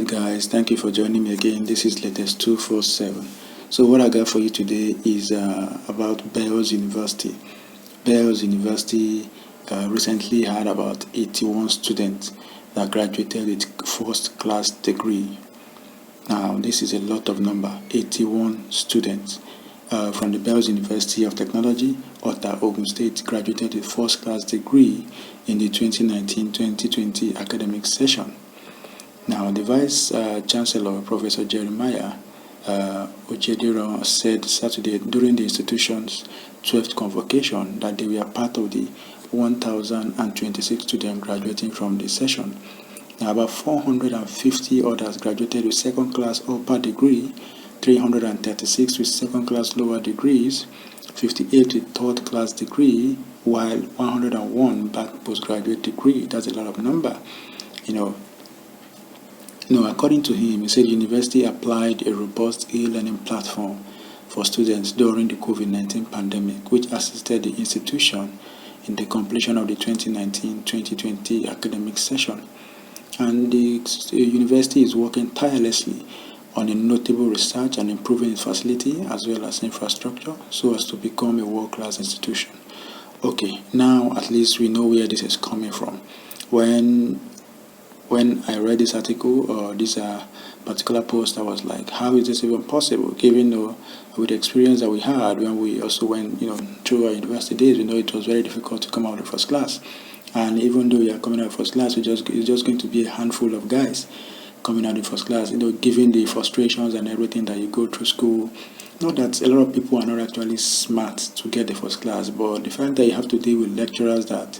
morning, guys. Thank you for joining me again. This is latest 247. So what I got for you today is about Bells University. Bells University recently had about 81 students that graduated with first class degree. Now this is a lot of number, 81 students from the Bells University of Technology, Ota, Ogun State, graduated with first class degree in the 2019-2020 academic session. Now, the Vice Chancellor, Professor Jeremiah Ojediro, said Saturday during the institution's 12th convocation that they were part of the 1,026 students graduating from the session. Now, about 450 others graduated with second-class upper degree, 336 with second-class lower degrees, 58 with third-class degree, while 101 back postgraduate degree. That's a lot of number, according to him, he said university applied a robust e-learning platform for students during the COVID-19 pandemic, which assisted the institution in the completion of the 2019-2020 academic session. And the university is working tirelessly on a notable research and improving its facility as well as infrastructure so as to become a world-class institution. Okay, now at least we know where this is coming from. When I read this article or this particular post, I was like, how is this even possible? Given with the experience that we had when we also went, through our university days, it was very difficult to come out of first class. And even though we are coming out of first class, it's just going to be a handful of guys coming out of first class, given the frustrations and everything that you go through school. Not that a lot of people are not actually smart to get the first class, but the fact that you have to deal with lecturers that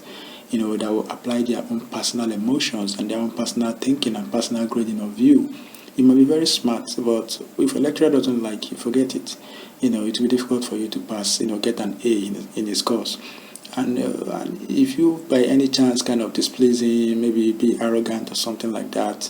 that will apply their own personal emotions and their own personal thinking and personal grading of view. You might be very smart, but if a lecturer doesn't like you, forget it. It will be difficult for you to pass, get an A in his course. And if you, by any chance, kind of displeasing, maybe be arrogant or something like that,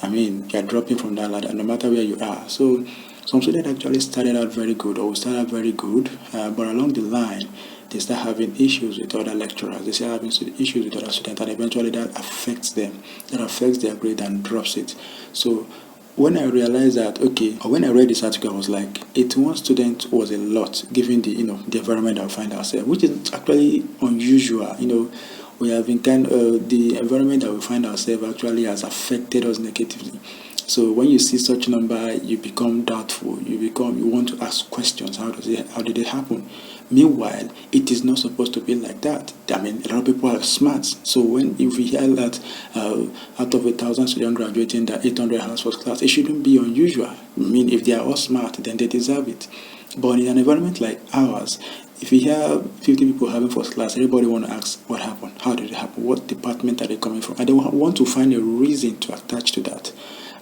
you're dropping from that ladder, no matter where you are. So some students actually started out very good, or started out very good, but along the line, they start having issues with other lecturers, they start having issues with other students, and eventually that affects them, that affects their grade and drops it. So when I realized that, when I read this article, I was like, 81 students was a lot, given the the environment that we find ourselves, which is actually unusual. We have been the environment that we find ourselves actually has affected us negatively. So when you see such number, you become doubtful. You want to ask questions. How did it happen? Meanwhile, it is not supposed to be like that. A lot of people are smart. So if we hear that out of 1,000 students graduating, that 800 has first class, it shouldn't be unusual. If they are all smart, then they deserve it. But in an environment like ours, if you hear 50 people having first class, everybody want to ask what happened, how did it happen, what department are they coming from, and they want to find a reason to attach to that.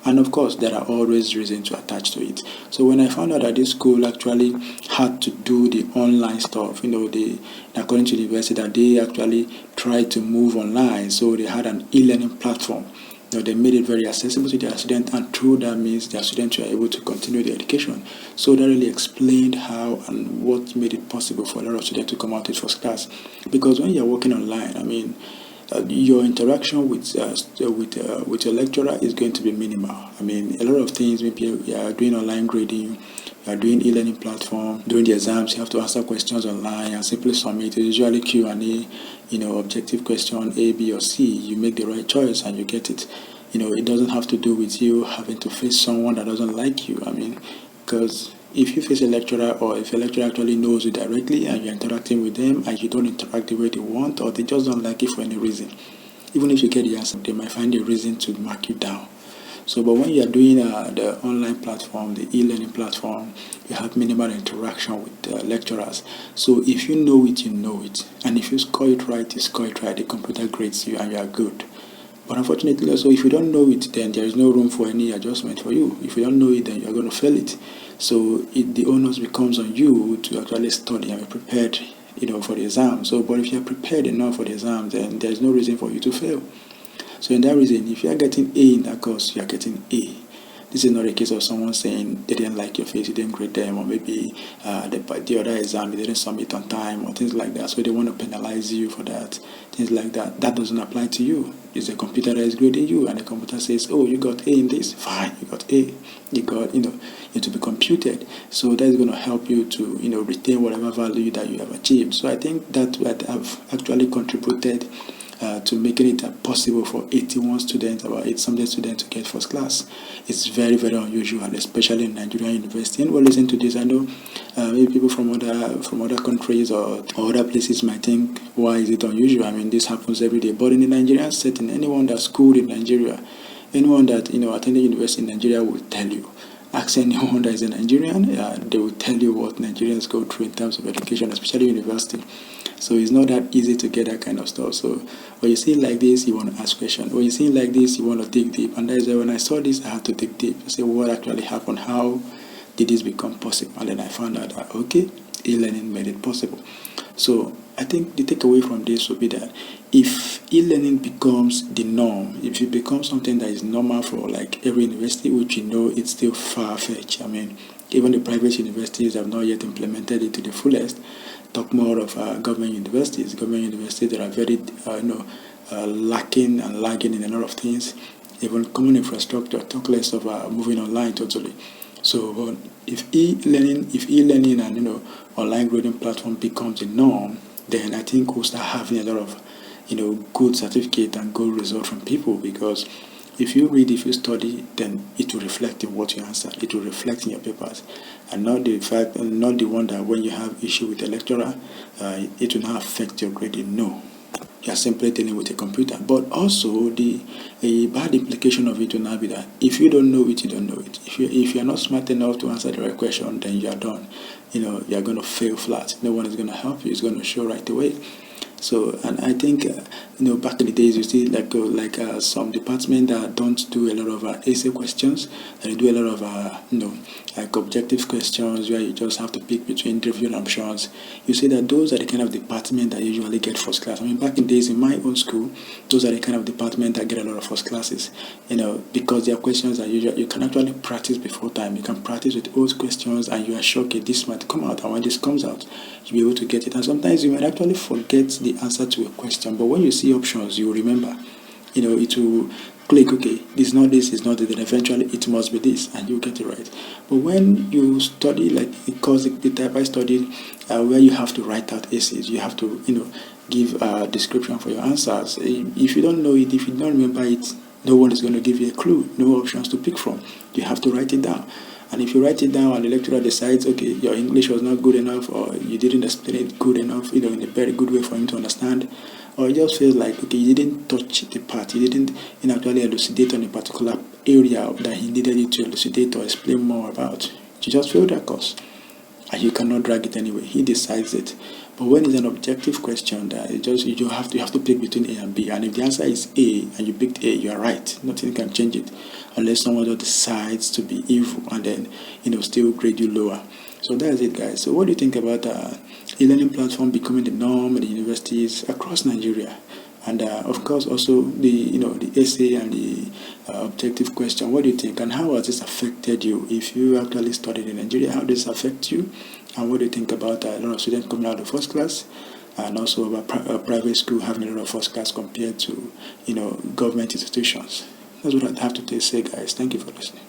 And of course, there are always reasons to attach to it. So when I found out that this school actually had to do the online stuff, according to the university, that they actually tried to move online, so they had an e-learning platform. They made it very accessible to their students, and through that means their students were able to continue their education. So that really explained how and what made it possible for a lot of students to come out with first class. Because when you're working online, your interaction with your lecturer is going to be minimal. A lot of things, maybe you are doing online grading, you are doing e-learning platform, during the exams you have to answer questions online and simply submit. It's usually Q&A, objective question A, B, or C. You make the right choice and you get it. It doesn't have to do with you having to face someone that doesn't like you. Because if you face a lecturer, or if a lecturer actually knows you directly and you're interacting with them and you don't interact the way they want, or they just don't like you for any reason, even if you get the answer, they might find a reason to mark you down. So, but when you're doing the online platform, the e-learning platform, you have minimal interaction with lecturers. So if you know it, you know it. And if you score it right, you score it right. The computer grades you and you are good. But unfortunately also, if you don't know it, then there is no room for any adjustment for you. If you don't know it, then you're going to fail it. So the onus becomes on you to actually study and be prepared, for the exam. So, but if you're prepared enough for the exam, then there's no reason for you to fail. So in that reason, if you are getting A in that course, you are getting A. This is not a case of someone saying they didn't like your face, you didn't grade them, or maybe the other exam you didn't submit on time, or things like that. So they want to penalize you for that, things like that. That doesn't apply to you. It's a computer that is grading you, and the computer says, "Oh, you got A in this. Fine, you got A. You got, it to be computed." So that's going to help you to, retain whatever value that you have achieved. So I think that would have actually contributed to making it possible for 81 students, about 800 students, to get first class. It's very, very unusual, especially in Nigerian university. And we'll listen to this. I know maybe people from other countries or other places might think, why is it unusual? I mean, this happens every day. But in the Nigerian setting, anyone that's schooled in Nigeria, anyone that attended university in Nigeria will tell you. Ask anyone that is a Nigerian, they will tell you what Nigerians go through in terms of education, especially university. So it's not that easy to get that kind of stuff. So when you see it like this, you want to ask questions. When you see it like this, you want to dig deep. And that is why when I saw this, I had to dig deep to say what actually happened, how did this become possible? And then I found out that, okay, e-learning made it possible. So I think the takeaway from this would be that if e-learning becomes the norm, if it becomes something that is normal for like every university, which it's still far-fetched. I mean, even the private universities have not yet implemented it to the fullest. Talk more of government universities. Government universities that are very, lacking and lagging in a lot of things. Even common infrastructure. Talk less of moving online totally. So, if e-learning and online grading platform becomes the norm, then I think we'll start having a lot of good certificate and good result from people, because if you read, if you study, then it will reflect in what you answer. It will reflect in your papers, and not the one that when you have issue with the lecturer, it will not affect your grading. No, you are simply dealing with a computer. But also a bad implication of it will not be that if you don't know it, you don't know it. If you are not smart enough to answer the right question, then you are done. You are going to fail flat. No one is going to help you. It's going to show right away. So, and I think, back in the days, you see some departments that don't do a lot of essay questions, and they do a lot of, like objective questions where you just have to pick between different options. You see that those are the kind of department that usually get first class. I mean, back in the days in my own school, those are the kind of department that get a lot of first classes, because their questions are usually, you can actually practice before time. You can practice with old questions, and you are sure, okay, this might come out, and when this comes out, you'll be able to get it. And sometimes you might actually forget the answer to a question, but when you see options, you remember. It will click, okay, this is not this, it's not that, then eventually it must be this, and you get it right. But when you study, like the course, the type I studied, where you have to write out essays, you have to, give a description for your answers. If you don't know it, if you don't remember it, no one is going to give you a clue, no options to pick from. You have to write it down. And if you write it down and the lecturer decides, okay, your English was not good enough, or you didn't explain it good enough, in a very good way for him to understand, or it just feels like, okay, you didn't touch the part, you didn't actually elucidate on a particular area that he needed you to elucidate or explain more about, you just failed that course. And you cannot drag it anyway. He decides it. But when it's an objective question, that you have to pick between A and B. And if the answer is A and you picked A, you are right. Nothing can change it, unless someone just decides to be evil and then still grade you lower. So that's it, guys. So what do you think about e-learning platform becoming the norm in the universities across Nigeria? And of course, also the essay and the objective question. What do you think, and how has this affected you? If you actually studied in Nigeria, how does this affect you? And what do you think about a lot of students coming out of first class, and also about private school having a lot of first class compared to government institutions? That's what I have to say, guys. Thank you for listening.